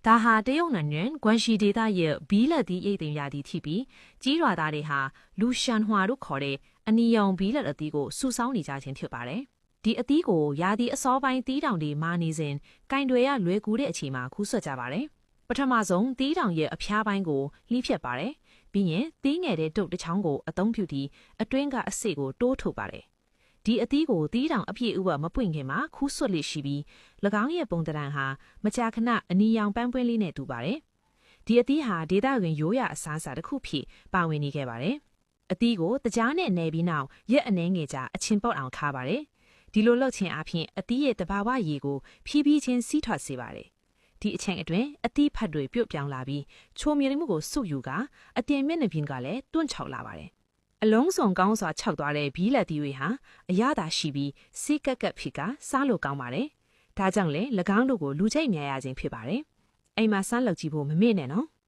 ဒါဟာတရုတ်နိုင်ငံကွမ်ရှီဒေသရဲ့ဘီလက်သီးရိတ်သိမ်းရာသီဖြစ်ပြီးကြီးရွာသားတွေဟာလူရှန်ဟွာတို့ခေါ်တဲ့အနီရောင်ဘီလက်အသီးကိုစုဆောင်းနေကြခြင်းဖြစ်ပါတယ်။ဒီအသီးကိုရာသီအစောပိုင်းတီးတောင်တွေမာနေစဉ်ကင်တွေရလွယ်ကူတဲ့အချိန်မှာခူးဆွတ်ကြပါတယ်။ပထမဆုံးတီးတောင်ရဲ့အဖျားပိုင်းကိုလှီးဖြတ်ပါတယ်။ပြီးရင်တီးငယ်တဲ့တုတ်တစ်ချောင်းကိုအသုံးပြုပြီးအတွင်းကအစိကိုတိုးထုတ်ပါတယ်။ဒီအသီးကိုတီးတောင်အပြည့်အဝမပွင့်ခင်မှာခူးဆွတ်လိရှိပြီး၎င်းရဲ့ပုံတံဟာမကြာခဏအနီရောင်ပန်းပွင့်လေးနဲ့တူပါတယ်။ဒီအသီးဟာဒေသတွင်ရိုးရာအစားအစာတစ်ခုဖြစ်ပါဝင်နေခဲ့ပါတယ်။အသီးကိုတကြားနဲ့နယ်ပြီးနောက်ရက်အနှဲငယ်ကြာအချင်းပေါက်အောင်ခါပါတယ်။ဒီလိုလုပ်ခြင်းအပြင်အသီးရဲ့တဘာဝရည်ကိုဖြည်းဖြည်းချင်းစီးထွက်စေပါတယ်။ဒီအချိန်အတွင်းအသီးဖတ်တွေပြုတ်ပြောင်းလာပြီးချိုမြင်မှုကိုစုယူကအတင်မျက်နှာပြင်ကလည်းတွန့်ချောက်လာပါတယ်။အလုံးစုံကောင်းစွာခြောက်သွားတဲ့ဘီလက်သီးတွေဟာအရသာရှိပြီးစီးကက်ကက်ဖြစ်ကစားလို့ကောင်းပါတယ်။ဒါကြောင့်လည်း၎င်းတို့ကိုလူချိတ်မြရခြင်းဖြစ်ပါတယ်။အိမ်မှာစမ်းလုပ်ကြည့်ဖို့မမေ့နဲ့နော်။